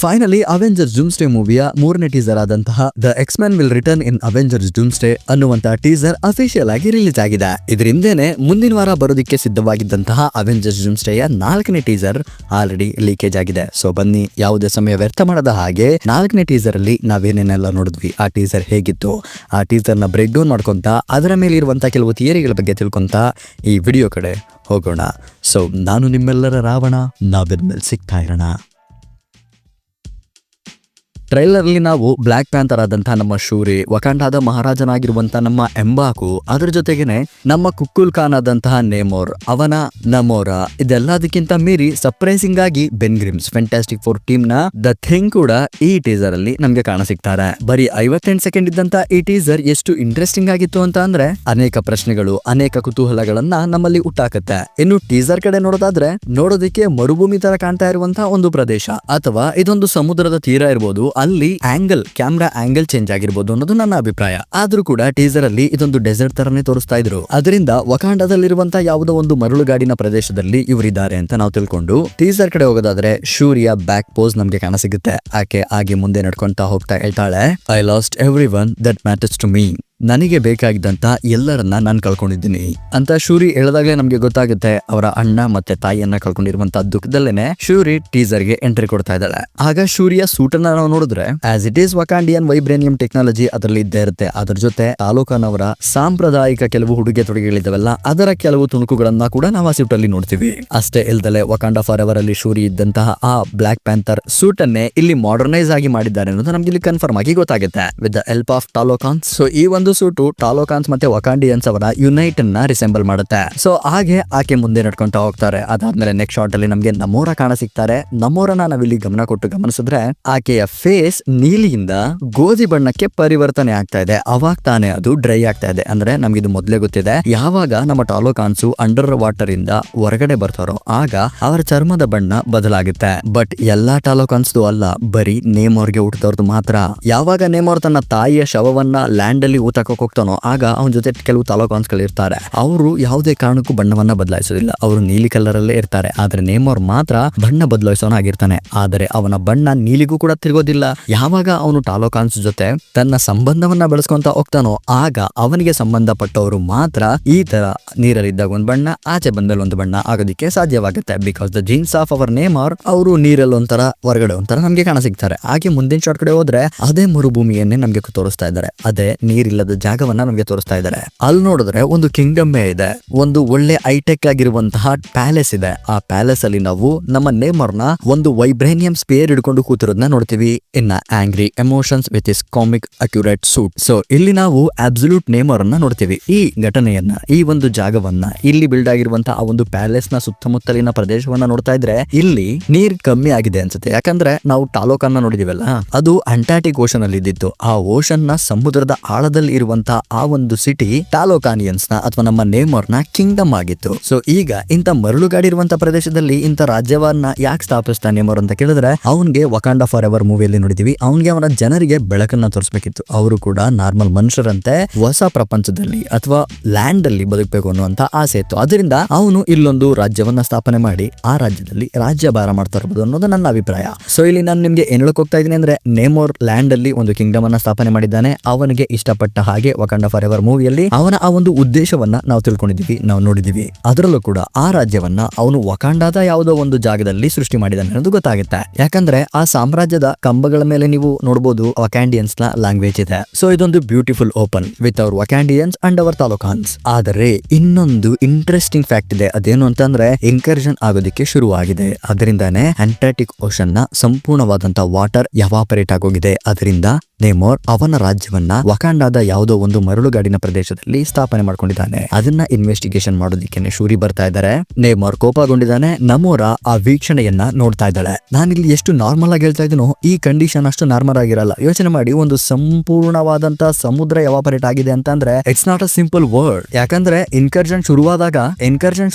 Finally Avengers Doomsday ಮೂವಿಯ ಮೂರನೇ teaser ಆದಂತಹ the X Men will return in Avengers Doomsday ಅನ್ನುವಂತಹ teaser official ಆಗಿ release ಆಗಿದೆ. ಇದರಿಂದೇನೆ ಮುಂದಿನ ವಾರ ಬರೋದಕ್ಕೆ ಸಿದ್ಧವಾಗಿದ್ದಂತಹ ಅವೆಂಜರ್ಸ್ ಡೂಮ್ಸ್ಡೇಯ 4ನೇ ಟೀಸರ್ ಆಲ್ರೆಡಿ ಲೀಕೇಜ್ ಆಗಿದೆ. ಸೊ ಬನ್ನಿ, ಯಾವುದೇ ಸಮಯ ವ್ಯರ್ಥ ಮಾಡದ ಹಾಗೆ 4ನೇ ಟೀಸರ್ ಅಲ್ಲಿ ನಾವೇನೇನೆಲ್ಲ ನೋಡಿದ್ವಿ, ಆ ಟೀಸರ್ ಹೇಗಿತ್ತು, ಆ ಟೀಸರ್ ನ ಬ್ರೇಕ್ ಡೌನ್ ಮಾಡ್ಕೊಂತ ಅದರ ಮೇಲೆ ಇರುವಂತಹ ಕೆಲವು ಥಿಯರಿಗಳ ಬಗ್ಗೆ ತಿಳ್ಕೊಂತ ಈ ವಿಡಿಯೋ ಕಡೆ ಹೋಗೋಣ. ಸೊ ನಾನು ನಿಮ್ಮೆಲ್ಲರ ರಾವಣ, ನಾವೆಲ್ಲ ಸಿಗ್ತಾ ಇರೋಣ. ಟ್ರೈಲರ್ ಅಲ್ಲಿ ನಾವು ಬ್ಲಾಕ್ ಪ್ಯಾಂಥರ್ ಆದಂತಹ ನಮ್ಮ ಶೂರಿ, ವಕಾಂಡಾದ ಮಹಾರಾಜನಾಗಿರುವಂತಹ ನಮ್ಮ ಎಂಬಾಕು, ಅದರ ಜೊತೆಗೇನೆ ನಮ್ಮ ಕುಕ್ಕುಲ್ ಖಾನ್ ಆದಂತಹ ನೇಮೋರ್, ಅವನ ನಮೋರಾ, ಇದೆಲ್ಲದಕ್ಕಿಂತ ಮೀರಿ ಸರ್ಪ್ರೈಸಿಂಗ್ ಆಗಿ ಬೆನ್ ಗ್ರಿಮ್ಸ್ ಫ್ಯಾಂಟಾಸ್ಟಿಕ್ ಫೋರ್ ಟೀಮ್ ನ ದ ಥಿಂಗ್ ಕೂಡ ಈ ಟೀಸರ್ ಅಲ್ಲಿ ನಮ್ಗೆ ಕಾಣಸಿಗ್ತಾರೆ. ಬರೀ 58 ಸೆಕೆಂಡ್ ಇದ್ದಂತ ಈ ಟೀಸರ್ ಎಷ್ಟು ಇಂಟ್ರೆಸ್ಟಿಂಗ್ ಆಗಿತ್ತು ಅಂತ ಅಂದ್ರೆ ಅನೇಕ ಪ್ರಶ್ನೆಗಳು, ಅನೇಕ ಕುತೂಹಲಗಳನ್ನ ನಮ್ಮಲ್ಲಿ ಹುಟ್ಟಾಕತ್ತೆ. ಇನ್ನು ಟೀಸರ್ ಕಡೆ ನೋಡೋದಾದ್ರೆ ನೋಡೋದಕ್ಕೆ ಮರುಭೂಮಿ ತರ ಕಾಣ್ತಾ ಇರುವಂತಹ ಒಂದು ಪ್ರದೇಶ, ಅಥವಾ ಇದೊಂದು ಸಮುದ್ರದ ತೀರ ಇರಬಹುದು, ಅಲ್ಲಿ ಕ್ಯಾಮ್ರಾ ಆಂಗಲ್ ಚೇಂಜ್ ಆಗಿರ್ಬೋದು ಅನ್ನೋದು ನನ್ನ ಅಭಿಪ್ರಾಯ. ಆದ್ರೂ ಕೂಡ ಟೀಸರ್ ಅಲ್ಲಿ ಇದೊಂದು ಡೆಸರ್ಟ್ ತರನೇ ತೋರಿಸ್ತಾ ಇದ್ರು. ಅದರಿಂದ ವಕಾಂಡದಲ್ಲಿರುವಂತಹ ಯಾವುದೋ ಒಂದು ಮರಳುಗಾಡಿನ ಪ್ರದೇಶದಲ್ಲಿ ಇವರಿದ್ದಾರೆ ಅಂತ ನಾವು ತಿಳ್ಕೊಂಡು ಟೀಸರ್ ಕಡೆ ಹೋಗೋದಾದ್ರೆ ಶೂರಿಯ ಬ್ಯಾಕ್ ಪೋಸ್ ನಮ್ಗೆ ಕಾಣಸಿಗುತ್ತೆ. ಆಕೆ ಹಾಗೆ ಮುಂದೆ ನಡ್ಕೊಂತಾ ಹೋಗ್ತಾ ಹೇಳ್ತಾಳೆ, I lost every one that matters to me. ನನಗೆ ಬೇಕಾಗಿದ್ದಂತ ಎಲ್ಲರನ್ನ ನಾನು ಕಳ್ಕೊಂಡಿದ್ದೀನಿ ಅಂತ ಶೂರಿ ಹೇಳಿದಾಗಲೇ ನಮ್ಗೆ ಗೊತ್ತಾಗುತ್ತೆ ಅವರ ಅಣ್ಣ ಮತ್ತೆ ತಾಯಿಯನ್ನ ಕಳ್ಕೊಂಡಿರುವಂತಹ ದುಃಖದಲ್ಲೇನೆ ಶೂರಿ ಟೀಸರ್ ಗೆ ಎಂಟ್ರಿ ಕೊಡ್ತಾ ಇದ್ದಾಳೆ. ಆಗ ಶೂರಿಯ ಸೂಟ್ ಅನ್ನ ನಾವು ನೋಡಿದ್ರೆ ಆಸ್ ಇಟ್ ಈಸ್ ವಕಾಂಡಿಯನ್ ವೈಬ್ರೇನಿಯಂ ಟೆಕ್ನಾಲಜಿ ಅದರಲ್ಲಿ ಇದ್ದೇ ಇರುತ್ತೆ. ಅದ್ರ ಜೊತೆ ತಾಲೂಕನ್ ಅವರ ಸಾಂಪ್ರದಾಯಿಕ ಕೆಲವು ಉಡುಗೆ ತೊಡುಗೆಗಳಿದ್ದಾವಲ್ಲ, ಅದರ ಕೆಲವು ತುಣುಕುಗಳನ್ನ ಕೂಡ ನಾವು ಆ ಸೂಟ್ ಅಲ್ಲಿ ನೋಡ್ತೀವಿ. ಅಷ್ಟೇ ಇಲ್ದಲೆ ವಕಾಂಡ ಫಾರ್ ಎವರ್ ಅಲ್ಲಿ ಶೂರಿ ಇದ್ದಂತಹ ಆ ಬ್ಲಾಕ್ ಪ್ಯಾಂಥರ್ ಸೂಟ್ ಅನ್ನೇ ಇಲ್ಲಿ ಮಾಡರ್ನೈಸ್ ಆಗಿ ಮಾಡಿದ್ದಾರೆ ಅನ್ನೋದು ನಮ್ಗೆ ಇಲ್ಲಿ ಕನ್ಫರ್ಮ್ ಆಗಿ ಗೊತ್ತಾಗುತ್ತೆ with the help of Talokans. So ಈ ಒಂದು ಸೂಟು ಟಾಲೋಕಾನ್ಸ್ ಮತ್ತೆ ವಕಾಂಡಿಯನ್ಸ್ ಅವರ ಯುನೈಟ್ ಅನ್ನ ರಿಸೆಂಬಲ್ ಮಾಡುತ್ತೆ. ಸೊ ಹಾಗೆ ಆಕೆ ಮುಂದೆ ನಡ್ಕೊಂತ ಹೋಗ್ತಾರೆ. ಅದಾದ್ಮೇಲೆ ನೆಕ್ಸ್ಟ್ ಶಾಟ್ ಅಲ್ಲಿ ನಮ್ಗೆ ನಮೋರ ಕಾಣ ಸಿಗ್ತಾರೆ. ನಮೋರನ ನಾವಿಲ್ಲಿ ಗಮನ ಕೊಟ್ಟು ಗಮನಿಸಿದ್ರೆ ಆಕೆಯ ಫೇಸ್ ನೀಲಿಯಿಂದ ಗೋಧಿ ಬಣ್ಣಕ್ಕೆ ಪರಿವರ್ತನೆ ಆಗ್ತಾ ಇದೆ. ಅವಾಗ ತಾನೇ ಅದು ಡ್ರೈ ಆಗ್ತಾ ಇದೆ. ಅಂದ್ರೆ ನಮ್ಗೆ ಇದು ಮೊದ್ಲೇ ಗೊತ್ತಿದೆ, ಯಾವಾಗ ನಮ್ಮ ಟಾಲೋಕಾನ್ಸು ಅಂಡರ್ ವಾಟರ್ ಇಂದ ಹೊರಗಡೆ ಬರ್ತಾರೋ ಆಗ ಅವರ ಚರ್ಮದ ಬಣ್ಣ ಬದಲಾಗುತ್ತೆ. ಬಟ್ ಎಲ್ಲಾ ಟಾಲೋಕಾನ್ಸ್ದು ಅಲ್ಲ, ಬರೀ ನೇಮೋರ್ಗೆ ಹುಟ್ಟಿದವ್ರದ್ದು ಮಾತ್ರ. ಯಾವಾಗ ನೇಮೋರ್ ತನ್ನ ತಾಯಿಯ ಶವವನ್ನ ಲ್ಯಾಂಡ್ ಅಲ್ಲಿ ಹೋಗ್ತಾನೋ ಆಗ ಅವನ ಜೊತೆ ಕೆಲವು ತಾಲೂಕಾನ್ಸ್ ಗಳು ಇರ್ತಾರೆ. ಅವರು ಯಾವುದೇ ಕಾರಣಕ್ಕೂ ಬಣ್ಣವನ್ನ ಬದಲಾಯಿಸೋದಿಲ್ಲ, ಅವರು ನೀಲಿ ಕಲರ್ ಅಲ್ಲೇ ಇರ್ತಾರೆ. ಆದ್ರೆ ನೇಮೋರ್ ಮಾತ್ರ ಬಣ್ಣ ಬದಲಾಯಿಸೋನಾಗಿರ್ತಾನೆ. ಆದರೆ ಅವನ ಬಣ್ಣ ನೀಲಿಗೂ ಕೂಡ ತಿರುಗೋದಿಲ್ಲ. ಯಾವಾಗ ಅವನು ಟಾಲೋಕಾನ್ಸ್ ಜೊತೆ ತನ್ನ ಸಂಬಂಧವನ್ನ ಬೆಳೆಸ್ಕೊಂತ ಹೋಗ್ತಾನೋ ಆಗ ಅವನಿಗೆ ಸಂಬಂಧಪಟ್ಟವರು ಮಾತ್ರ ಈ ತರ ನೀರಲ್ಲಿದ್ದಾಗ ಒಂದು ಬಣ್ಣ, ಆಚೆ ಬಂದಲ್ಲಿ ಒಂದು ಬಣ್ಣ ಆಗೋದಿಕ್ಕೆ ಸಾಧ್ಯವಾಗುತ್ತೆ. Because the genes of our Namor ಅವರು ನೀರಲ್ಲಿ ಒಂಥರ, ಹೊರಗಡೆ ಒಂಥರ ನಮ್ಗೆ ಕಾಣ ಸಿಗ್ತಾರೆ. ಹಾಗೆ ಮುಂದಿನ ಶಾಟ್ ಕಡೆ ಹೋದ್ರೆ ಅದೇ ಮರುಭೂಮಿಯನ್ನೇ ನಮ್ಗೆ ತೋರಿಸ್ತಾ ಇದ್ದಾರೆ. ಅದೇ ನೀರಿಲ್ಲದ ಜಾಗವನ್ನ ನಮಗೆ ತೋರಿಸ್ತಾ ಇದ್ದಾರೆ. ಅಲ್ಲಿ ನೋಡಿದ್ರೆ ಒಂದು ಕಿಂಗ್ಡಮ್ ಇದೆ, ಒಂದು ಒಳ್ಳೆ ಹೈಟೆಕ್ ಆಗಿರುವಂತಹ ಪ್ಯಾಲೇಸ್ ಇದೆ. ಆ ಪ್ಯಾಲೇಸ್ ಅಲ್ಲಿ ನಾವು ನಮ್ಮ ನೇಮರ್ನ ಒಂದು ವೈಬ್ರೇನಿಯಂ ಸ್ಪೇರ್ ಹಿಡ್ಕೊಂಡು ಕೂತಿರೋದನ್ನ ನೋಡ್ತೀವಿ. ಇನ್ನ angry emotions with is comic accurate suit. So ಇಲ್ಲಿ ನಾವು ಅಬ್ಸಲ್ಯೂಟ್ ನೇಮರ್ ಅನ್ನ ನೋಡ್ತೀವಿ. ಈ ಘಟನೆಯನ್ನ, ಈ ಒಂದು ಜಾಗವನ್ನ, ಇಲ್ಲಿ ಬಿಲ್ಡ್ ಆಗಿರುವಂತಹ ಆ ಒಂದು ಪ್ಯಾಲೇಸ್ ನ ಸುತ್ತಮುತ್ತಲಿನ ಪ್ರದೇಶವನ್ನ ನೋಡ್ತಾ ಇದ್ರೆ ಇಲ್ಲಿ ನೀರ್ ಕಮ್ಮಿ ಆಗಿದೆ ಅನ್ಸುತ್ತೆ. ಯಾಕಂದ್ರೆ ನಾವು ಟಾಲೋಕಾನ್ ನೋಡಿದಿವಲ್ಲ, ಅದು ಅಂಟಾರ್ಟಿಕ್ ಓಷನ್ ಅಲ್ಲಿ ಇದ್ದಿತ್ತು. ಆ ಓಷನ್ ನ ಸಮುದ್ರದ ಆಳದಲ್ಲಿ ಇರುವಂತಹ ಆ ಒಂದು ಸಿಟಿ ಟಾಲೋಕಾನಿಯನ್ಸ್ ನ ಅಥವಾ ನಮ್ಮ ನೇಮೋರ್ ನ ಕಿಂಗ್ಡಮ್ ಆಗಿತ್ತು. ಸೊ ಈಗ ಇಂತ ಮರಳುಗಾಡಿ ಇರುವಂತಹ ಪ್ರದೇಶದಲ್ಲಿ ಇಂತ ರಾಜ್ಯವನ್ನ ಯಾಕೆ ಸ್ಥಾಪಿಸ್ತಾ ನೇಮೋರ್ ಅಂತ ಕೇಳಿದ್ರೆ, ಅವನ್ಗೆ ವಕಾಂಡ ಫಾರ್ ಎವರ್ ಮೂವಿಯಲ್ಲಿ ನೋಡಿದೀವಿ, ಅವನ್ಗೆ ಅವನ ಜನರಿಗೆ ಬೆಳಕನ್ನ ತೋರಿಸಬೇಕಿತ್ತು. ಅವರು ಕೂಡ ನಾರ್ಮಲ್ ಮನುಷ್ಯರಂತೆ ಹೊಸ ಪ್ರಪಂಚದಲ್ಲಿ ಅಥವಾ ಲ್ಯಾಂಡ್ ಅಲ್ಲಿ ಬದುಕಬೇಕು ಅನ್ನುವಂತ ಆಸೆ ಇತ್ತು. ಅದರಿಂದ ಅವನು ಇಲ್ಲೊಂದು ರಾಜ್ಯವನ್ನ ಸ್ಥಾಪನೆ ಮಾಡಿ ಆ ರಾಜ್ಯದಲ್ಲಿ ರಾಜ್ಯಭಾರ ಮಾಡ್ತಾ ಇರಬಹುದು ಅನ್ನೋದು ನನ್ನ ಅಭಿಪ್ರಾಯ. ಸೊ ಇಲ್ಲಿ ನಾನು ನಿಮ್ಗೆ ಏನ್ ಹೇಳಕ್ ಹೋಗ್ತಾ ಇದ್ದೀನಿ ಅಂದ್ರೆ, ನೇಮೋರ್ ಲ್ಯಾಂಡ್ ಅಲ್ಲಿ ಒಂದು ಕಿಂಗ್ಡಮ್ ಅನ್ನ ಸ್ಥಾಪನೆ ಮಾಡಿದ್ದಾನೆ. ಅವನಿಗೆ ಇಷ್ಟಪಟ್ಟ ಹಾಗೆ ವಕಾಂಡ ಫಾರ್ ಎವರ್ ಮೂವಿಯಲ್ಲಿ ಅವನ ಆ ಒಂದು ಉದ್ದೇಶವನ್ನ ನಾವು ತಿಳ್ಕೊಂಡಿದೀವಿ, ನಾವು ನೋಡಿದೀವಿ. ಅದರಲ್ಲೂ ಕೂಡ ಆ ರಾಜ್ಯವನ್ನ ಅವನು ವಕಾಂಡಾದ ಯಾವುದೋ ಒಂದು ಜಾಗದಲ್ಲಿ ಸೃಷ್ಟಿ ಮಾಡಿದಾನೆ ಅನ್ನೋದು ಗೊತ್ತಾಗುತ್ತೆ. ಯಾಕಂದ್ರೆ ಆ ಸಾಮ್ರಾಜ್ಯದ ಕಂಬಗಳ ಮೇಲೆ ನೀವು ನೋಡಬಹುದು ವಕಾಂಡಿಯನ್ಸ್ ನ ಲ್ಯಾಂಗ್ವೇಜ್ ಇದೆ. ಸೊ ಇದೊಂದು beautiful open with our Wakandans and our Talokans. ಆದರೆ ಇನ್ನೊಂದು ಇಂಟ್ರೆಸ್ಟಿಂಗ್ ಫ್ಯಾಕ್ಟ್ ಇದೆ. ಅದೇನು ಅಂತಂದ್ರೆ, ಇನ್ಕರ್ಷನ್ ಆಗೋದಿಕ್ಕೆ ಶುರುವಾಗಿದೆ. ಅದರಿಂದಾನೇ ಅಂಟಾರ್ಟಿಕ್ ಓಷನ್ ನ ಸಂಪೂರ್ಣವಾದಂತಹ ವಾಟರ್ ಎವಾಪರೇಟ್ ಆಗೋಗಿದೆ. ಅದರಿಂದ ನೇಮೋರ್ ಅವನ ರಾಜ್ಯವನ್ನ ವಕಾಂಡಾದ ಯಾವುದೋ ಒಂದು ಮರಳುಗಾಡಿನ ಪ್ರದೇಶದಲ್ಲಿ ಸ್ಥಾಪನೆ ಮಾಡ್ಕೊಂಡಿದ್ದಾನೆ. ಅದನ್ನ ಇನ್ವೆಸ್ಟಿಗೇಷನ್ ಮಾಡೋದಿಕ್ಕೆ ಶೂರಿ ಬರ್ತಾ ಇದ್ದಾರೆ. ನೇಮೋರ್ ಕೋಪಗೊಂಡಿದ್ದಾನೆ. ನಮೋರ ಆ ವೀಕ್ಷಣೆಯನ್ನ ನೋಡ್ತಾ ಇದ್ದಾಳೆ. ನಾನಿಲ್ಲಿ ಎಷ್ಟು ನಾರ್ಮಲ್ ಆಗಿ ಹೇಳ್ತಾ ಇದ್ದೀನೋ ಈ ಕಂಡೀಷನ್ ಅಷ್ಟು ನಾರ್ಮಲ್ ಆಗಿರಲ್ಲ. ಯೋಚನೆ ಮಾಡಿ, ಒಂದು ಸಂಪೂರ್ಣವಾದಂತ ಸಮುದ್ರ ಎವಾಪರೇಟ್ ಆಗಿದೆ ಅಂತಂದ್ರೆ it's not a simple word. ಯಾಕಂದ್ರೆ ಇನ್ಕರ್ಷನ್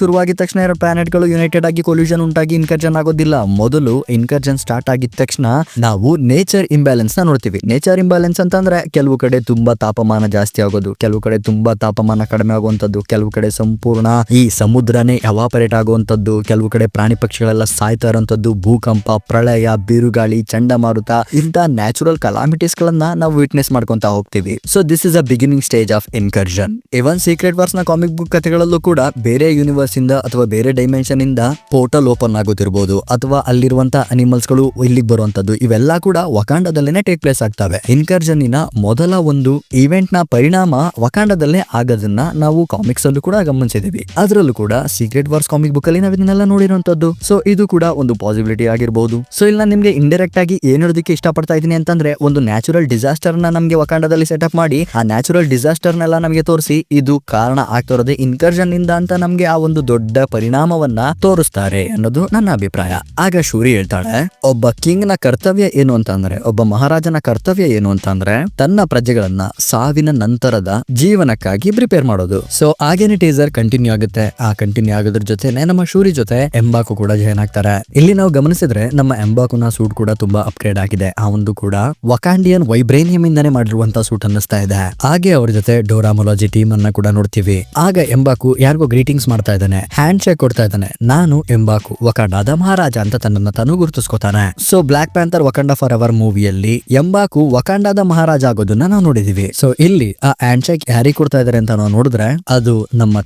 ಶುರುವಾಗಿದ ತಕ್ಷಣ ಎರಡು ಪ್ಲಾನೆಟ್ ಗಳು ಯುನೈಟೆಡ್ ಆಗಿ ಕೊಲ್ಯೂಷನ್ ಉಂಟಾಗಿ ಇನ್ಕರ್ಷನ್ ಆಗೋದಿಲ್ಲ. ಮೊದಲು ಇನ್ಕರ್ಷನ್ ಸ್ಟಾರ್ಟ್ ಆಗಿದ ತಕ್ಷಣ ನಾವು ನೇಚರ್ ಇಂಬ್ಯಾಲೆನ್ಸ್ ನ ನೋಡ್ತೀವಿ. ನೇಚರ್ ಟೆಂಪರೇಚರ್ ಇಂಬ್ಯಾಲೆನ್ಸ್ ಅಂತಂದ್ರೆ ಕೆಲವು ಕಡೆ ತುಂಬಾ ತಾಪಮಾನ ಜಾಸ್ತಿ ಆಗೋದು, ಕೆಲವು ಕಡೆ ತುಂಬಾ ತಾಪಮಾನ ಕಡಿಮೆ ಆಗುವಂತದ್ದು, ಕೆಲವು ಕಡೆ ಸಂಪೂರ್ಣ ಈ ಸಮುದ್ರನೇ ಎವಾಪರೇಟ್ ಆಗುವಂತದ್ದು, ಕೆಲವು ಕಡೆ ಪ್ರಾಣಿ ಪಕ್ಷಿಗಳೆಲ್ಲ ಸಾಯ್ತಾ ಇರುವಂತದ್ದು, ಭೂಕಂಪ, ಪ್ರಳಯ, ಬಿರುಗಾಳಿ, ಚಂಡಮಾರುತ, ಇಂಥ ನ್ಯಾಚುರಲ್ ಕಲಾಮಿಟೀಸ್ ಗಳನ್ನ ನಾವು ವಿಟ್ನೆಸ್ ಮಾಡ್ಕೊಂತ ಹೋಗ್ತೀವಿ. So this is a beginning stage of incursion. Even Secret Wars ನ ಕಾಮಿಕ್ ಬುಕ್ ಕಥೆಗಳಲ್ಲೂ ಕೂಡ ಬೇರೆ ಯೂನಿವರ್ಸ್ ಇಂದ ಅಥವಾ ಬೇರೆ ಡೈಮೆನ್ಷನ್ ಇಂದ ಪೋರ್ಟಲ್ ಓಪನ್ ಆಗುತ್ತಿರಬಹುದು, ಅಥವಾ ಅಲ್ಲಿರುವಂತ ಅನಿಮಲ್ಸ್ ಗಳು ಇಲ್ಲಿಗೆ ಬರುವಂತದ್ದು, ಇವೆಲ್ಲ ಕೂಡ ವಕಾಂಡದಲ್ಲೇನೆ ಟೇಕ್ ಪ್ಲೇಸ್ ಆಗ್ತವೆ. ಇನ್ಕರ್ಷನ್ ನ ಮೊದಲ ಒಂದು ಇವೆಂಟ್ ನ ಪರಿಣಾಮ ವಕಾಂಡದಲ್ಲೇ ಆಗೋದನ್ನ ನಾವು ಕಾಮಿಕ್ಸ್ ಅಲ್ಲೂ ಕೂಡ ಗಮನಿಸಿದೀವಿ. ಅದರಲ್ಲೂ ಕೂಡ ಸೀಕ್ರೆಟ್ ವಾರ್ಸ್ ಕಾಮಿಕ್ ಬುಕ್ ಅಲ್ಲಿ ನಾವು ಇದನ್ನೆಲ್ಲ ನೋಡಿರುವಂತದ್ದು. ಸೊ ಇದು ಕೂಡ ಒಂದು ಪಾಸಿಬಿಲಿಟಿ ಆಗಿರಬಹುದು. ಸೊ ಇಲ್ಲಿ ನಾನು ನಿಮ್ಗೆ ಇಂಡೈರೆಕ್ಟ್ ಆಗಿ ಏನ್ ಹೇಳೋದಕ್ಕೆ ಇಷ್ಟಪಡ್ತಾ ಇದೀನಿ ಅಂತಂದ್ರೆ, ಒಂದು ನ್ಯಾಚುರಲ್ ಡಿಸಾಸ್ಟರ್ ನ ನಮ್ಗೆ ವಕಾಂಡದಲ್ಲಿ ಸೆಟಪ್ ಮಾಡಿ ಆ ನ್ಯಾಚುರಲ್ ಡಿಸಾಸ್ಟರ್ ನೆಲ್ಲ ನಮಗೆ ತೋರಿಸಿ ಇದು ಕಾರಣ ಆಗ್ತಿರೋದೇ ಇನ್ಕರ್ಷನ್ ಇಂದ ಅಂತ ನಮ್ಗೆ ಆ ಒಂದು ದೊಡ್ಡ ಪರಿಣಾಮವನ್ನ ತೋರಿಸ್ತಾರೆ ಅನ್ನೋದು ನನ್ನ ಅಭಿಪ್ರಾಯ. ಆಗ ಶೂರಿ ಹೇಳ್ತಾಳೆ, ಒಬ್ಬ ಕಿಂಗ್ ನ ಕರ್ತವ್ಯ ಏನು ಅಂತಂದ್ರೆ, ಒಬ್ಬ ಮಹಾರಾಜನ ಕರ್ತವ್ಯ ಏನು ಅಂತಂದ್ರೆ ತನ್ನ ಪ್ರಜೆಗಳನ್ನ ಸಾವಿನ ನಂತರದ ಜೀವನಕ್ಕಾಗಿ ಪ್ರಿಪೇರ್ ಮಾಡೋದು. ಸೊ ಹಾಗೇನೆ ಟೀಸರ್ ಕಂಟಿನ್ಯೂ ಆಗುತ್ತೆ. ಆ ಕಂಟಿನ್ಯೂ ಆಗೋದ್ರ ಜೊತೆನೆ ನಮ್ಮ ಶೂರಿ ಜೊತೆ ಎಂಬಾಕು ಕೂಡ ಜಾಯ್ನ್ ಆಗ್ತಾರೆ. ಇಲ್ಲಿ ನಾವು ಗಮನಿಸಿದ್ರೆ ನಮ್ಮ ಎಂಬಾಕುನ ಸೂಟ್ ಕೂಡ ತುಂಬಾ ಅಪ್ಗ್ರೇಡ್ ಆಗಿದೆ. ಆ ಒಂದು ಕೂಡ ವಕಾಂಡಿಯನ್ ವೈಬ್ರೇನಿಯಂ ಇಂದಾನೆ ಮಾಡಿರುವಂತ ಸೂಟ್ ಅನ್ನಿಸ್ತಾ ಇದೆ. ಹಾಗೆ ಅವ್ರ ಜೊತೆ ಡೋರಾಮೊಲಾಜಿ ಟೀಮ್ ಅನ್ನ ಕೂಡ ನೋಡ್ತೀವಿ. ಆಗ ಎಂಬಾಕು ಯಾರಿಗೋ ಗ್ರೀಟಿಂಗ್ಸ್ ಮಾಡ್ತಾ ಇದ್ದಾನೆ, ಹ್ಯಾಂಡ್ ಶೇಕ್ ಕೊಡ್ತಾ ಇದ್ದಾನೆ. ನಾನು ಎಂಬಾಕು ವಕಾಂಡಾದ ಮಹಾರಾಜ ಅಂತ ತನ್ನನ್ನ ತಾನು ಗುರುತಿಸ್ಕೊತಾನೆ. So Black Panther Wakanda Forever ಮೂವಿಯಲ್ಲಿ ಎಂಬಾಕು ವಕಾಂಡಾದ ಮಹಾರಾಜ ಆಗೋದನ್ನ ನಾವು ನೋಡಿದೀವಿ. ಸೊ ಇಲ್ಲಿ ಆ ಹ್ಯಾಂಡ್ ಶೇಕ್ ಯಾರಿಗೆ ಕೊಡ್ತಾ ಇದಾರೆ ಅಂತ ನಾವು ನೋಡಿದ್ರೆ ಅದು ನಮ್ಮ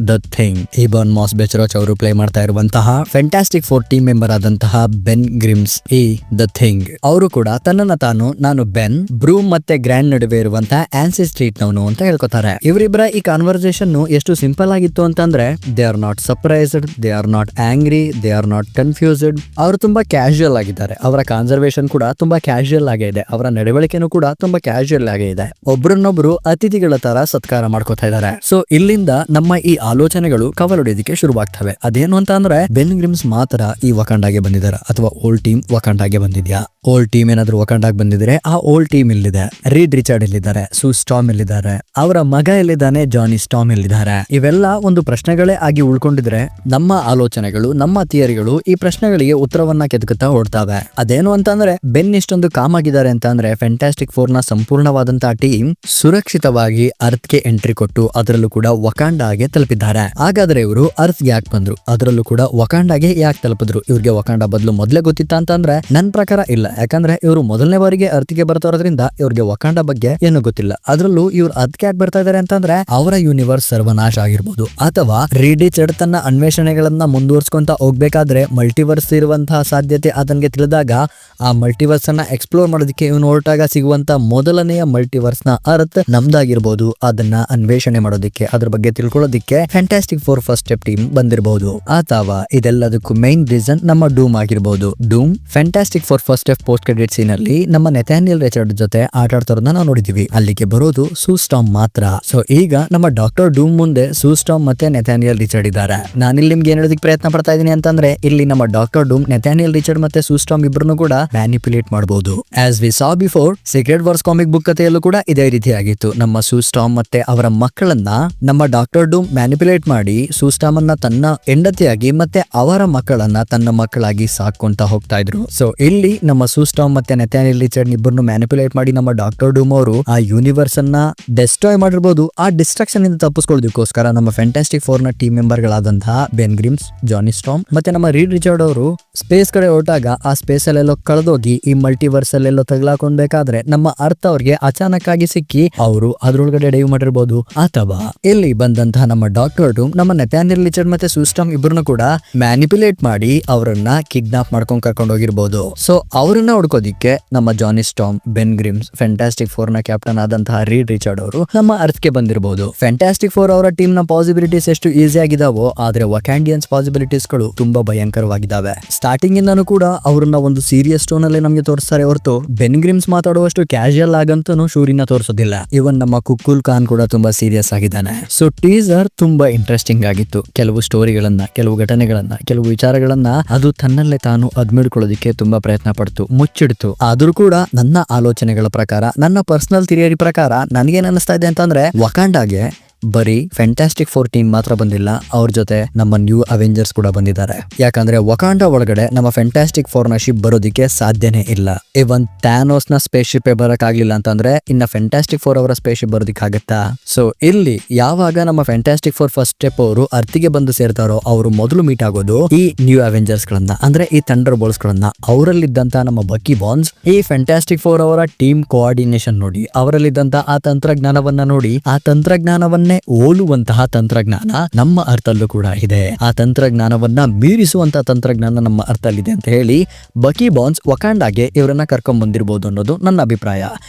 ದ ಥಿಂಗ್ ಇಬಾನ್ ಮಾಸ್ ಬೆಚರೋಚ್ ಅವರು ಪ್ಲೇ ಮಾಡ್ತಾ ಇರುವಂತಹ ಫ್ಯಾಂಟಾಸ್ಟಿಕ್ ಫೋರ್ ಟೀಮ್ ಮೆಂಬರ್ ಆದಂತಹ ಬೆನ್ ಗ್ರಿಮ್ಸ್ ಈ ದ ಥಿಂಗ್ ಅವರು ಕೂಡ ತನ್ನನ್ನ ತಾನು ನಾನು ಬೆನ್, ಬ್ರೂಮ್ ಮತ್ತೆ ಗ್ರ್ಯಾಂಡ್ ನಡುವೆ ಇರುವಂತಹ ಆನ್ಸಿ ಸ್ಟ್ರೀಟ್ ನವನು ಅಂತ ಹೇಳ್ಕೊತಾರೆ. ಇವರಿಬ್ಬರ ಈ ಕಾನ್ವರ್ಸೇಷನ್ ಎಷ್ಟು ಸಿಂಪಲ್ ಆಗಿತ್ತು ಅಂತಂದ್ರೆ, they are not surprised, they are not angry, they are not confused. ಅವರು ತುಂಬಾ ಕ್ಯಾಶುಯಲ್ ಆಗಿದ್ದಾರೆ. ಅವರ ಕಾನ್ಸರ್ವೇಷನ್ ಕೂಡ ತುಂಬಾ ಕ್ಯಾಶುಯಲ್ ಆಗೇ ಇದೆ. ಅವರ ನಡವಳಿಕೆನೂ ಕೂಡ ತುಂಬಾ ಕ್ಯಾಶುಯಲ್ ಆಗೇ ಇದೆ. ಒಬ್ರನ್ನೊಬ್ರು ಅತಿಥಿಗಳ ತರ ಸತ್ಕಾರ ಮಾಡ್ಕೋತಾ ಇದ್ದಾರೆ. ಸೊ ಇಲ್ಲಿಂದ ನಮ್ಮ ಈ ಆಲೋಚನೆಗಳು ಕವಲೊಡೆಯೋದಕ್ಕೆ ಶುರುವಾಗ್ತವೆ. ಅದೇನು ಅಂತ ಅಂದ್ರೆ, ಬೆನ್ ಗ್ರಿಮ್ಸ್ ಮಾತ್ರ ಈ ವಕಾಂಡಾಗೆ ಬಂದಿದ್ದಾರೆ ಅಥವಾ ಓಲ್ಡ್ ಟೀಮ್ ವಕಾಂಡಾಗೆ ಬಂದಿದ್ಯಾ? ಓಲ್ಡ್ ಟೀಮ್ ಏನಾದ್ರು ವಕಾಂಡಾಗೆ ಬಂದಿದ್ರೆ ಆ ಓಲ್ಡ್ ಟೀಮ್ ಇಲ್ಲಿದೆ. ರೀಡ್ ರಿಚರ್ಡ್ ಎಲ್ಲಿದ್ದಾರೆ? ಸೂ ಸ್ಟಾಮ್ ಎಲ್ಲಿದ್ದಾರೆ? ಅವರ ಮಗ ಎಲ್ಲಿದ್ದಾನೆ? ಜಾನಿ ಸ್ಟಾಮ್ ಎಲ್ಲಿದ್ದಾರೆ? ಇವೆಲ್ಲ ಒಂದು ಪ್ರಶ್ನೆಗಳೇ ಆಗಿ ಉಳ್ಕೊಂಡಿದ್ರೆ ನಮ್ಮ ಆಲೋಚನೆಗಳು, ನಮ್ಮ ಥಿಯರಿಗಳು ಈ ಪ್ರಶ್ನೆಗಳಿಗೆ ಉತ್ತರವನ್ನ ಕೆದಕುತ್ತಾ ಓಡ್ತಾವೆ. ಅದೇನು ಅಂತಂದ್ರೆ, ಬೆನ್ ಇಷ್ಟೊಂದು ಕಾಮ್ ಆಗಿದ್ದಾರೆ ಅಂತ ಅಂದ್ರೆ ಫ್ಯಾಂಟಾಸ್ಟಿಕ್ ಫೋರ್ ನ ಸಂಪೂರ್ಣವಾದಂತಹ ಟೀಮ್ ಸುರಕ್ಷಿತವಾಗಿ ಅರ್ತ್ಗೆ ಎಂಟ್ರಿ ಕೊಟ್ಟು ಅದರಲ್ಲೂ ಕೂಡ ವಕಾಂಡಾಗೆ ತಲುಪಿದ್ದಾರೆ. ಹಾಗಾದ್ರೆ ಇವರು ಅರ್ತ್ ಯಾಕೆ ಬಂದ್ರು? ಅದರಲ್ಲೂ ಕೂಡ ವಕಾಂಡಾಗೆ ಯಾಕೆ ತಲುಪಿದ್ರು? ಇವ್ರಿಗೆ ವಕಾಂಡ ಬದಲು ಮೊದಲೇ ಗೊತ್ತಿತ್ತ ಅಂತಂದ್ರೆ ನನ್ನ ಪ್ರಕಾರ ಇಲ್ಲ. ಯಾಕಂದ್ರೆ ಇವರು ಮೊದಲನೇ ಬಾರಿಗೆ ಅರ್ತ್ಗೆ ಬರ್ತಾ ಇರೋದ್ರಿಂದ ಇವ್ರಿಗೆ ವಕಾಂಡ ಬಗ್ಗೆ ಏನು ಗೊತ್ತಿಲ್ಲ. ಅದರಲ್ಲೂ ಇವ್ರು ಅರ್ತ್ಗೆ ಯಾಕೆ ಬರ್ತಾ ಇದಾರೆ ಅಂತಂದ್ರೆ ಅವರ ಯೂನಿವರ್ಸ್ ಸರ್ವನಾಶ ಆಗಿರ್ಬೋದು, ಅಥವಾ ರೀಡ್ ರಿಚರ್ಡ್ ತನ್ನ ಅನ್ವೇಷಣೆಗಳನ್ನ ಮುಂದುವರ್ಸ್ಕೊಂತ ಹೋಗ್ಬೇಕಾದ್ರೆ ಮಲ್ಟಿವರ್ಸ್ ಇರುವಂತಹ ಸಾಧ್ಯತೆ ಅದನ್ಗೆ ತಿಳಿದಾಗ ಆ ಮಲ್ಟಿವರ್ಸ್ ಅನ್ನ ಎಕ್ಸ್ಪ್ಲೋರ್ ಮಾಡೋದಕ್ಕೆ ಇವನು ಹೊರಟಾಗ ಸಿಗುವಂತ ಮೊದಲನೆಯ ಮಲ್ಟಿವರ್ಸ್ ನ ಅರ್ತ್ ನಮ್ದಾಗಿರ್ಬೋದು. ಅದನ್ನ ಅನ್ವೇಷಣೆ ಮಾಡೋದಕ್ಕೆ, ಅದ್ರ ಬಗ್ಗೆ ತಿಳ್ಕೊಳ್ಳೋದಕ್ಕೆ Fantastic Four First Step team ಬಂದಿರಬಹುದು. ಅಥವಾ ಇದೆಲ್ಲದಕ್ಕೂ ಮೈನ್ ರೀಸನ್ ನಮ್ಮ ಡೂಮ್ ಆಗಿರ್ಬೋದು. Doom Fantastic Four First Step post credit scene ಅಲ್ಲಿ ನಮ್ಮ ನೆಥಾನಿಯಲ್ ರಿಚರ್ಡ್ ಜೊತೆ ಆಟ ಆಡ್ತಾರೋದನ್ನ ನಾವು ನೋಡಿದೀವಿ. ಅಲ್ಲಿಗೆ ಬರೋದು ಸೂ ಸ್ಟಾಮ್ ಮಾತ್ರ. ಸೊ ಈಗ ನಮ್ಮ ಡಾಕ್ಟರ್ ಡೂಮ್ ಮುಂದೆ ಸೂ ಸ್ಟಾಮ್ ಮತ್ತೆ ನೆಥಾನಿಯಲ್ ರಿಚರ್ಡ್ ಇದ್ದಾರೆ. ನಾನಿಲ್ಲಿ ನಿಮ್ಗೆ ಏನ್ ಹೇಳೋದಕ್ಕೆ ಪ್ರಯತ್ನ ಪಡ್ತಾ ಇದೀನಿ ಅಂತಂದ್ರೆ, ಇಲ್ಲಿ ನಮ್ಮ ಡಾಕ್ಟರ್ ಡೂಮ್ ನೆಥಾನಿಯಲ್ ರಿಚರ್ಡ್ ಮತ್ತೆ ಸೂ ಸ್ಟಾಮ್ ಇಬ್ಬರನ್ನು ಕೂಡ ಮ್ಯಾನಿಪ್ಯುಲೇಟ್ ಮಾಡಬಹುದು. As we saw before Secret Wars comic book ಕಥೆಯಲ್ಲೂ ಕೂಡ ಇದೇ ರೀತಿ ಆಗಿತ್ತು. ನಮ್ಮ ಸೂ ಸ್ಟಾಮ್ ಮತ್ತೆ ಅವರ ಮಕ್ಕಳನ್ನ ನಮ್ಮ ಡಾಕ್ಟರ್ ಡೂಮ್ ಮ್ಯಾನಿಪ್ಯುಲೇಟ್ ಮಾಡಿ ಸೂ ಸ್ಟಾಮ್ ಅನ್ನ ತನ್ನ ಹೆಂಡತಿಯಾಗಿ ಮತ್ತೆ ಅವರ ಮಕ್ಕಳನ್ನ ತನ್ನ ಮಕ್ಕಳಾಗಿ ಸಾಕೊಂತ ಹೋಗ್ತಾ ಇದ್ರು. ಸೊ ಇಲ್ಲಿ ನಮ್ಮ ಸೂ ಸ್ಟಾಮ್ ಮತ್ತೆ ನೆಥಾನಿಯಲ್ ರಿಚರ್ಡ್ ಇಬ್ಬರನ್ನು ಮ್ಯಾನಿಪ್ಯುಲೇಟ್ ಮಾಡಿ ನಮ್ಮ ಡಾಕ್ಟರ್ ಡೂಮ್ ಅವರು ಆ ಯೂನಿವರ್ಸ್ ಅನ್ನ ಡೆಸ್ಟ್ರಾಯ್ ಮಾಡಿರ್ಬೋದು. ಆ ಡಿಸ್ಟ್ರಾಕ್ಷನ್ ಇಂದ ತಪ್ಪಿಸ್ಕೊಳ್ಳೋದಕ್ಕೋಸ್ಕರ ನಮ್ಮ ಫ್ಯಾಂಟಾಸ್ಟಿಕ್ ಫೋರ್ ನ ಟೀಮ್ ಮೆಂಬರ್ ಗಳಾದಂತಹ ಬೆನ್ ಗ್ರಿಮ್ಸ್, ಜಾನಿ ಸ್ಟಾಮ್ ಮತ್ತೆ ನಮ್ಮ ರೀಡ್ ರಿಚರ್ಡ್ ಅವರು ಸ್ಪೇಸ್ ಕಡೆ ಹೊರಟಾಗ ಆ ಸ್ಪೇಸ್ ಅಲ್ಲೆಲ್ಲೋ ಕಳೆದೋಗಿ ಈ ಮಲ್ಟಿವರ್ಸ್ ಅಲ್ಲೆಲ್ಲೋ ತಗಲಾಕೊಂಡ್ಬೇಕಾದ್ರೆ ನಮ್ಮ ಅರ್ಥ ಅವ್ರಿಗೆ ಅಚಾನಕ್ ಆಗಿ ಸಿಕ್ಕಿ ಅವರು ಅದ್ರೊಳಗಡೆ ಡೈವ್ ಮಾಡಿರ್ಬೋದು. ಅಥವಾ ಇಲ್ಲಿ ಬಂದಂತಹ ನಮ್ಮ ಡಾಕ್ಟರ್ ಡೂಮ್ ನಮ್ಮ ನೆಥಾನಿಯಲ್ ರಿಚರ್ಡ್ ಮತ್ತೆ ಸೂ ಸ್ಟಾಮ್ ಇಬ್ಬರನ್ನು ಕೂಡ ಮ್ಯಾನಿಪ್ಯುಲೇಟ್ ಮಾಡಿ ಅವರನ್ನ ಕಿಡ್ನಾಪ್ ಮಾಡ್ಕೊಂಡ್ ಕರ್ಕೊಂಡು ಹೋಗಿರ್ಬೋದು. ಸೊ ಅವರನ್ನ ಹುಡ್ಕೋದಿಕ್ಕೆ ನಮ್ಮ ಜಾನಿ ಸ್ಟಾಮ್, ಬೆನ್ ಗ್ರಿಮ್ಸ್, ಫ್ಯಾಂಟಾಸ್ಟಿಕ್ ಫೋರ್ ನ ಕ್ಯಾಪ್ಟನ್ ಆದಂತಹ ರೀಡ್ ರಿಚರ್ಡ್ ಅವರು ನಮ್ಮ ಅರ್ತ್ಗೆ ಬಂದಿರಬಹುದು. ಫ್ಯಾಂಟಾಸ್ಟಿಕ್ ಫೋರ್ ಅವರ ಟೀಮ್ ನ ಪಾಸಿಬಿಲಿಟೀಸ್ ಎಷ್ಟು ಈಸಿ ಆಗಿದಾವೋ, ಆದ್ರೆ ವಕಾಂಡಿಯನ್ಸ್ ಪಾಸಿಬಿಲಿಟೀಸ್ ಗಳು ತುಂಬಾ ಭಯಂಕರವಾಗಿದ್ದಾವೆ. ಸ್ಟಾರ್ಟಿಂಗ್ ಇಂದಾನು ಕೂಡ ಅವ್ರನ್ನ ಒಂದು ಸೀರಿಯಸ್ ಟೋನ್ ಅಲ್ಲಿ ನಮ್ಗೆ ತೋರಿಸ್ತಾರೆ ಹೊರತು ಬೆನ್ ಗ್ರಿಮ್ಸ್ ಮಾತಾಡುವಷ್ಟು ಕ್ಯಾಶುಯಲ್ ಆಗಂತೂ ಶೂರಿನ ತೋರಿಸೋದಿಲ್ಲ. ಇವನ್ ನಮ್ಮ ಕುಕ್ಕುಲ್ ಖಾನ್ ಕೂಡ ತುಂಬಾ ಸೀರಿಯಸ್ ಆಗಿದ್ದಾನೆ. ಸೊ ಟೀಸರ್ ತುಂಬಾ ಇಂಟ್ರೆಸ್ಟಿಂಗ್ ಆಗಿತ್ತು. ಕೆಲವು ಸ್ಟೋರಿಗಳನ್ನ, ಕೆಲವು ಘಟನೆಗಳನ್ನ, ಕೆಲವು ವಿಚಾರಗಳನ್ನ ಅದು ತನ್ನಲ್ಲೇ ತಾನು ಅದ್ಮಿಡ್ಕೊಳ್ಳೋದಿಕ್ಕೆ ತುಂಬಾ ಪ್ರಯತ್ನ ಪಡ್ತು, ಮುಚ್ಚಿಡ್ತು. ಆದ್ರೂ ಕೂಡ ನನ್ನ ಆಲೋಚನೆಗಳ ಪ್ರಕಾರ, ನನ್ನ ಪರ್ಸನಲ್ ಥಿಯರಿ ಪ್ರಕಾರ ನನ್ಗೇನ್ ಅನಿಸ್ತಾ ಇದೆ ಅಂತಂದ್ರೆ, ವಕಾಂಡಾಗೆ ಬರೀ ಫ್ಯಾಂಟಾಸ್ಟಿಕ್ 4 ಟೀಮ್ ಮಾತ್ರ ಬಂದಿಲ್ಲ, ಅವ್ರ ಜೊತೆ ನಮ್ಮ ನ್ಯೂ ಅವೆಂಜರ್ಸ್ ಕೂಡ ಬಂದಿದ್ದಾರೆ. ಯಾಕಂದ್ರೆ ವಕಾಂಡ ಒಳಗಡೆ ನಮ್ಮ ಫ್ಯಾಂಟಾಸ್ಟಿಕ್ 4 ನ ಶಿಪ್ ಬರೋದಿಕ್ಕೆ ಸಾಧ್ಯನೇ ಇಲ್ಲ. ಇವನ್ ಥ್ಯಾನೋಸ್ ನ ಸ್ಪೇಸ್ ಶಿಪ್ ಬರಕ್ಕಾಗ್ಲಿಲ್ಲ ಅಂತಂದ್ರೆ ಇನ್ನ ಫ್ಯಾಂಟಾಸ್ಟಿಕ್ 4 ಅವರ ಸ್ಪೇಸ್ ಶಿಪ್ ಬರೋದಿಕ್ಕಾಗತ್ತಾ? ಸೊ ಇಲ್ಲಿ ಯಾವಾಗ ನಮ್ಮ ಫ್ಯಾಂಟಾಸ್ಟಿಕ್ 4 ಫಸ್ಟ್ ಸ್ಟೆಪ್ ಅವರು ಅರ್ತಿಗೆ ಬಂದು ಸೇರ್ತಾರೋ ಅವರು ಮೊದಲು ಮೀಟ್ ಆಗೋದು ಈ ನ್ಯೂ ಅವೆಂಜರ್ಸ್ ಗಳನ್ನ, ಅಂದ್ರೆ ಈ ಥಂಡರ್ ಬೋಲ್ಟ್ಸ್ ಗಳನ್ನ. ಅವರಲ್ಲಿದ್ದಂತ ನಮ್ಮ ಬಕಿ ಬಾನ್ಸ್ ಈ ಫ್ಯಾಂಟಾಸ್ಟಿಕ್ 4 ಅವರ ಟೀಮ್ ಕೋಆರ್ಡಿನೇಷನ್ ನೋಡಿ, ಅವರಲ್ಲಿದ್ದಂತ ಆ ತಂತ್ರಜ್ಞಾನವನ್ನ ನೋಡಿ, ಆ ತಂತ್ರಜ್ಞಾನವನ್ನೇ ಹೋಲುವಂತಹ ತಂತ್ರಜ್ಞಾನ ನಮ್ಮ ಅರ್ಥಲ್ಲೂ ಕೂಡ ಇದೆ. ಆ ತಂತ್ರಜ್ಞಾನವನ್ನ ಮೀರಿಸುವಂತಹ ತಂತ್ರಜ್ಞಾನ ನಮ್ಮ ಅರ್ಥಲ್ಲಿದೆ ಅಂತ ಹೇಳಿ ಬಕಿ ಬಾನ್ಸ್ ವಕಾಂಡಾಗೆ ಇವರನ್ನ ಕರ್ಕೊಂಡ್ ಬಂದಿರಬಹುದು ಅನ್ನೋದು ನನ್ನ ಅಭಿಪ್ರಾಯ.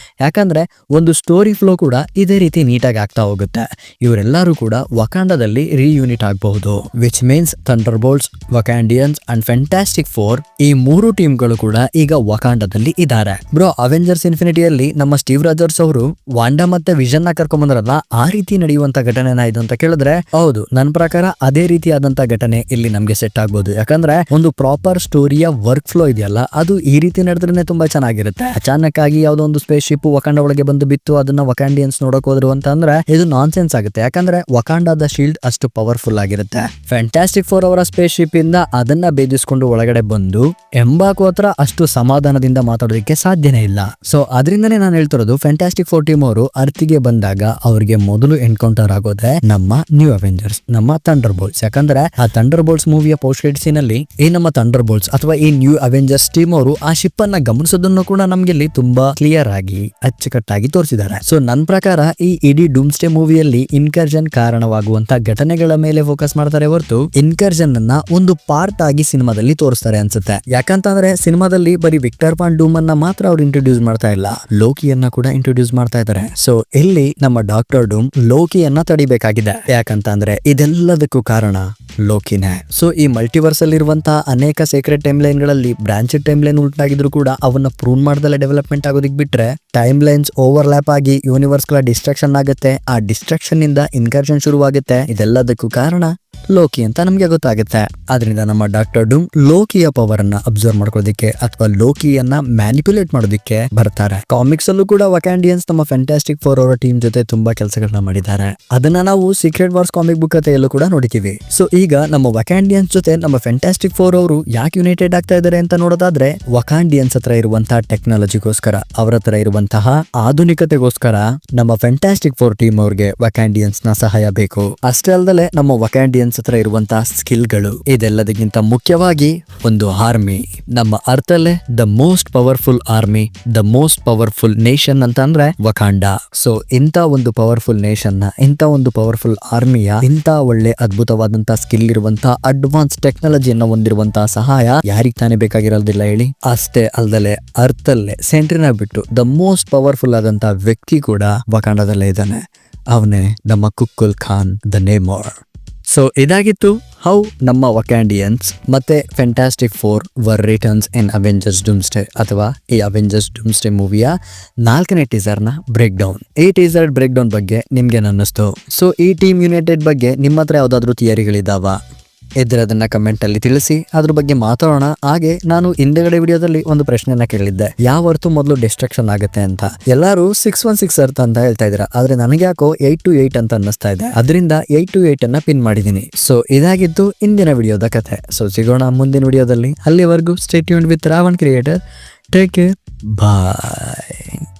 ಯಾಕಂದ್ರೆ ಒಂದು ಸ್ಟೋರಿ ಫ್ಲೋ ಕೂಡ ಇದೇ ರೀತಿ ನೀಟಾಗಿ ಆಗ್ತಾ ಹೋಗುತ್ತೆ. ಇವರೆಲ್ಲರೂ ಕೂಡ ವಕಾಂಡದಲ್ಲಿ ರಿಯೂನಿಟ್ ಆಗಬಹುದು, which means Thunderbolts, Wakandans and Fantastic 4 ಈ 3 ಟೀಮ್ಗಳು ಕೂಡ ಈಗ ವಕಾಂಡದಲ್ಲಿ ಇದ್ದಾರೆ. ಬ್ರೋ, ಅವೆಂಜರ್ಸ್ ಇನ್ಫಿನಿಟಿಯಲ್ಲಿ ನಮ್ಮ ಸ್ಟೀವ್ ರಾಜರ್ಸ್ ಅವರು ವಾಂಡಾ ಮತ್ತೆ ವಿಷನ್ ನ ಕರ್ಕೊಂಡ್ ಬಂದ್ರಲ್ಲ, ಆ ರೀತಿ ನಡೆಯುವಂತ ಘಟನೆನ ಇದು ಅಂತ ಕೇಳಿದ್ರೆ ಹೌದು, ನನ್ನ ಪ್ರಕಾರ ಅದೇ ರೀತಿಯಾದಂತ ಘಟನೆ ಇಲ್ಲಿ ನಮ್ಗೆ ಸೆಟ್ ಆಗ್ಬೋದು. ಯಾಕಂದ್ರೆ ಒಂದು ಪ್ರಾಪರ್ ಸ್ಟೋರಿಯ ವರ್ಕ್ ಫ್ಲೋ ಇದೆಯಲ್ಲ, ಅದು ಈ ರೀತಿ ನಡೆದ್ರೆ ತುಂಬಾ ಚೆನ್ನಾಗಿರುತ್ತೆ. ಅಚಾನಕ್ ಆಗಿ ಯಾವ್ದೋ ಒಂದು ಸ್ಪೇಸ್ ಶಿಪ್ ವಕಾಂಡ ಒಳಗೆ ಬಂದು ಬಿತ್ತು, ಅದನ್ನ ವಕಾಂಡಿಯನ್ಸ್ ನೋಡಕ್ ಹೋದ್ರು ಅಂತ ಅಂದ್ರೆ ಇದು ನಾನ್ ಸೆನ್ಸ್ ಆಗುತ್ತೆ. ಯಾಕಂದ್ರೆ ವಕಾಂಡದ ಶೀಲ್ಡ್ ಅಷ್ಟು ಪವರ್ಫುಲ್ ಆಗಿರುತ್ತೆ. ಫ್ಯಾಂಟಾಸ್ಟಿಕ್ 4 ಅವರ ಸ್ಪೇಸ್ ಶಿಪ್ ಇಂದ ಅದನ್ನ ಭೇದಿಸ್ಕೊಂಡು ಒಳಗಡೆ ಬಂದು ಎಂಬಾಕು ಹತ್ರ ಅಷ್ಟು ಸಮಾಧಾನದಿಂದ ಮಾತಾಡೋದಕ್ಕೆ ಸಾಧ್ಯನೇ ಇಲ್ಲ. ಸೊ ಅದರಿಂದನೇ ನಾನು ಹೇಳ್ತಿರೋದು, ಫ್ಯಾಂಟಾಸ್ಟಿಕ್ 4 ಟೀಮ್ ಅವರು ಅರ್ತಿಗೆ ಬಂದಾಗ ಅವ್ರಿಗೆ ಮೊದಲು ಎನ್ಕೌಂಟರ್ ಆಗೋದೆ ನಮ್ಮ ನ್ಯೂ ಅವೆಂಜರ್ಸ್, ನಮ್ಮ ಥಂಡರ್ ಬೋಲ್ಟ್ಸ್. ಯಾಕಂದ್ರೆ ಆ ಥಂಡರ್ ಬೋಲ್ಟ್ಸ್ ಮೂವಿಯ ಪೋಸ್ಟ್ ಕ್ರೆಡಿಟ್ ಸೀನ್ ಅಲ್ಲಿ ಈ ನಮ್ಮ ಥಂಡರ್ ಬೋಲ್ಟ್ಸ್ ಅಥವಾ ಈ ನ್ಯೂ ಅವೆಂಜರ್ಸ್ ಟೀಮ್ ಅವರು ಆ ಶಿಪ್ ಅನ್ನ ಗಮನಿಸೋದನ್ನು ಕೂಡ ನಮ್ಗೆ ಇಲ್ಲಿ ತುಂಬಾ ಕ್ಲಿಯರ್ ಆಗಿ ಅಚ್ಚುಕಟ್ಟಾಗಿ ತೋರಿಸಿದ್ದಾರೆ. ಸೊ ನನ್ನ ಪ್ರಕಾರ ಈ ಇಡೀ ಡೂಮ್ಸ್ಡೇ ಮೂವಿಯಲ್ಲಿ ಇನ್ಕರ್ಜನ್ ಕಾರಣವಾಗುವಂತ ಘಟನೆಗಳ ಮೇಲೆ ಫೋಕಸ್ ಮಾಡ್ತಾರೆ ಹೊರತು ಇನ್ಕರ್ಜನ್ ಅನ್ನ ಒಂದು ಪಾರ್ಟ್ ಆಗಿ ಸಿನಿಮಾದಲ್ಲಿ ತೋರಿಸ್ತಾರೆ ಅನ್ಸುತ್ತೆ. ಯಾಕಂತಂದ್ರೆ ಸಿನಿಮಾದಲ್ಲಿ ಬರೀ ವಿಕ್ಟರ್ ಪಾನ್ ಡೂಮ್ ಅನ್ನ ಮಾತ್ರ ಅವ್ರು ಇಂಟ್ರೊಡ್ಯೂಸ್ ಮಾಡ್ತಾ ಇಲ್ಲ, ಲೋಕಿಯನ್ನ ಕೂಡ ಇಂಟ್ರೊಡ್ಯೂಸ್ ಮಾಡ್ತಾ ಇದ್ದಾರೆ. ಸೊ ಇಲ್ಲಿ ನಮ್ಮ ಡಾಕ್ಟರ್ ಡೂಮ್ ಲೋಕಿಯನ್ನ ತಡಿಬೇಕಾಗಿದೆ. ಯಾಕಂತಂದ್ರೆ ಇದೆಲ್ಲದಕ್ಕೂ ಕಾರಣ ಲೋಕಿನೇ. ಸೊ ಈ ಮಲ್ಟಿವರ್ಸ್ ಅಲ್ಲಿ ಇರುವಂತಹ ಅನೇಕ ಸೀಕ್ರೆಟ್ ಟೈಮ್ ಲೈನ್ ಗಳಲ್ಲಿ ಬ್ರಾಂಚೆಡ್ ಟೈಮ್ ಲೈನ್ ಉಂಟಾಗಿದ್ರು ಕೂಡ ಅವನ್ನ ಪ್ರೂವ್ ಮಾಡ್ದಲ್ಲ ಡೆವಲಪ್ಮೆಂಟ್ ಆಗೋದಿಕ್ ಬಿಟ್ರೆ ಟೈಮ್ ಲೈನ್ಸ್ ಓವರ್ಲ್ಯಾಪ್ ಆಗಿ ಯೂನಿವರ್ಸ್ ಗಳ ಡಿಸ್ಟ್ರಾಕ್ಷನ್ ಆಗುತ್ತೆ. ಆ ಡಿಸ್ಟ್ರಾಕ್ಷನ್ ಇಂದ ಇನ್ಕರ್ಷನ್ ಶುರುವಾಗುತ್ತೆ. ಇದೆಲ್ಲದಕ್ಕೂ ಕಾರಣ ಲೋಕಿ ಅಂತ ನಮ್ಗೆ ಗೊತ್ತಾಗುತ್ತೆ. ಆದ್ರಿಂದ ನಮ್ಮ ಡಾಕ್ಟರ್ ಡೂಮ್ ಲೋಕಿಯ ಪವರ್ ಅನ್ನ ಅಬ್ಸರ್ವ್ ಮಾಡ್ಕೊಳ್ಳೋದಿಕ್ಕೆ ಅಥವಾ ಲೋಕಿಯನ್ನ ಮ್ಯಾನಿಪುಲೇಟ್ ಮಾಡೋದಿಕ್ಕೆ ಬರ್ತಾರೆ. ಕಾಮಿಕ್ಸ್ ಅಲ್ಲೂ ಕೂಡ ವಕಾಂಡಿಯನ್ಸ್ ನಮ್ಮ ಫ್ಯಾಂಟಾಸ್ಟಿಕ್ 4 ಅವರ ಟೀಮ್ ಜೊತೆ ತುಂಬಾ ಕೆಲಸಗಳನ್ನ ಮಾಡಿದ್ದಾರೆ. ಅದನ್ನ ನಾವು ಸೀಕ್ರೆಟ್ ವಾರ್ಸ್ ಕಾಮಿಕ್ ಬುಕ್ ಕಥೆಯಲ್ಲೂ ಕೂಡ ನೋಡಿತೀವಿ. ಸೊ ಈಗ ನಮ್ಮ ವಕಾಂಡಿಯನ್ಸ್ ಜೊತೆ ನಮ್ಮ ಫ್ಯಾಂಟಾಸ್ಟಿಕ್ 4 ಅವರು ಯಾಕೆ ಯುನೈಟೆಡ್ ಆಗ್ತಾ ಇದ್ದಾರೆ ಅಂತ ನೋಡೋದಾದ್ರೆ, ವಕಾಂಡಿಯನ್ಸ್ ಹತ್ರ ಇರುವಂತಹ ಟೆಕ್ನಾಲಜಿಗೋಸ್ಕರ, ಅವರ ಹತ್ರ ಇರುವಂತಹ ಆಧುನಿಕತೆಗೋಸ್ಕರ ನಮ್ಮ ಫ್ಯಾಂಟಾಸ್ಟಿಕ್ 4 ಟೀಮ್ ಅವ್ರಿಗೆ ವಕಾಂಡಿಯನ್ಸ್ ನ ಸಹಾಯ ಬೇಕು. ಅಷ್ಟೇ ಅಲ್ಲದೆ ನಮ್ಮ ವಕಾಂಡಿಯನ್ಸ್ ಹತ್ರ ಇರುವಂತಹ ಸ್ಕಿಲ್ಗಳು, ಇದೆಲ್ಲದಕ್ಕಿಂತ ಮುಖ್ಯವಾಗಿ ಒಂದು ಆರ್ಮಿ. ನಮ್ಮ ಅರ್ಥಲ್ಲೇ the most powerful army, the most powerful nation ಅಂತ ಅಂದ್ರೆ ವಕಾಂಡ. ಸೊ ಇಂತ ಒಂದು ಪವರ್ಫುಲ್ ನೇಷನ್ ನ, ಇಂತ ಒಂದು ಪವರ್ಫುಲ್ ಆರ್ಮಿಯ, ಇಂತ ಒಳ್ಳೆ ಅದ್ಭುತವಾದಂತಹ ಸ್ಕಿಲ್ ಇರುವಂತಹ ಅಡ್ವಾನ್ಸ್ ಟೆಕ್ನಾಲಜಿಯನ್ನ ಹೊಂದಿರುವಂತಹ ಸಹಾಯ ಯಾರಿಗ್ ತಾನೇ ಬೇಕಾಗಿರೋದಿಲ್ಲ ಹೇಳಿ. ಅಷ್ಟೇ ಅಲ್ದಲೆ ಅರ್ಥಲ್ಲೇ ಸೆಂಟ್ರಿನ ಬಿಟ್ಟು ದ ಮೋಸ್ಟ್ ಪವರ್ಫುಲ್ ಆದಂತಹ ವ್ಯಕ್ತಿ ಕೂಡ ವಕಾಂಡದಲ್ಲೇ ಇದ್ದಾನೆ. ಅವನೇ ನಮ್ಮ Kukulkan the Namor. So ಇದಾಗಿತ್ತು ಹೌ ನಮ್ಮ ವಕಾಂಡಿಯನ್ಸ್ ಮತ್ತೆ Fantastic 4 were returns in Avengers Doomsday ಅಥವಾ ಈ ಅವೆಂಜರ್ಸ್ ಡೂಮ್ಸ್ಡೇ ಮೂವಿಯ 4ನೇ ಟೀಸರ್ನ ಬ್ರೇಕ್ ಡೌನ್. ಈ ಟೀಸರ್ ಬ್ರೇಕ್ ಡೌನ್ ಬಗ್ಗೆ ನಿಮ್ಗೆ ಅನ್ನಿಸ್ತು? ಸೊ ಈ ಟೀಮ್ ಯುನೈಟೆಡ್ ಬಗ್ಗೆ ನಿಮ್ಮ ಹತ್ರ ಯಾವ್ದಾದ್ರು ಥಿಯರಿಗಳಿದಾವ ಇದ್ರೆ ಅದನ್ನ ಕಮೆಂಟ್ ಅಲ್ಲಿ ತಿಳಿಸಿ, ಅದ್ರ ಬಗ್ಗೆ ಮಾತಾಡೋಣ. ಹಾಗೆ ನಾನು ಹಿಂದೆಗಡೆ ವಿಡಿಯೋದಲ್ಲಿ ಒಂದು ಪ್ರಶ್ನೆಯನ್ನ ಕೇಳಿದ್ದೆ, ಯಾವ ಅರ್ಥ ಮೊದಲು ಡಿಸ್ಟ್ರಕ್ಷನ್ ಆಗುತ್ತೆ ಅಂತ. ಎಲ್ಲರೂ 616 ಅರ್ಥ ಅಂತ ಹೇಳ್ತಾ ಇದ್ರ, ಆದ್ರೆ ನನಗೆ ಯಾಕೋ 828 ಅಂತ ಅನ್ನಿಸ್ತಾ ಇದೆ. ಅದರಿಂದ 828 ಅನ್ನ ಪಿನ್ ಮಾಡಿದೀನಿ. ಸೊ ಇದಾಗಿತ್ತು ಇಂದಿನ ವಿಡಿಯೋದ ಕಥೆ. ಸೊ ಸಿಗೋಣ ಮುಂದಿನ ವಿಡಿಯೋದಲ್ಲಿ. ಅಲ್ಲಿವರೆಗೂ stay tuned with Ravan creator. Take care, bye.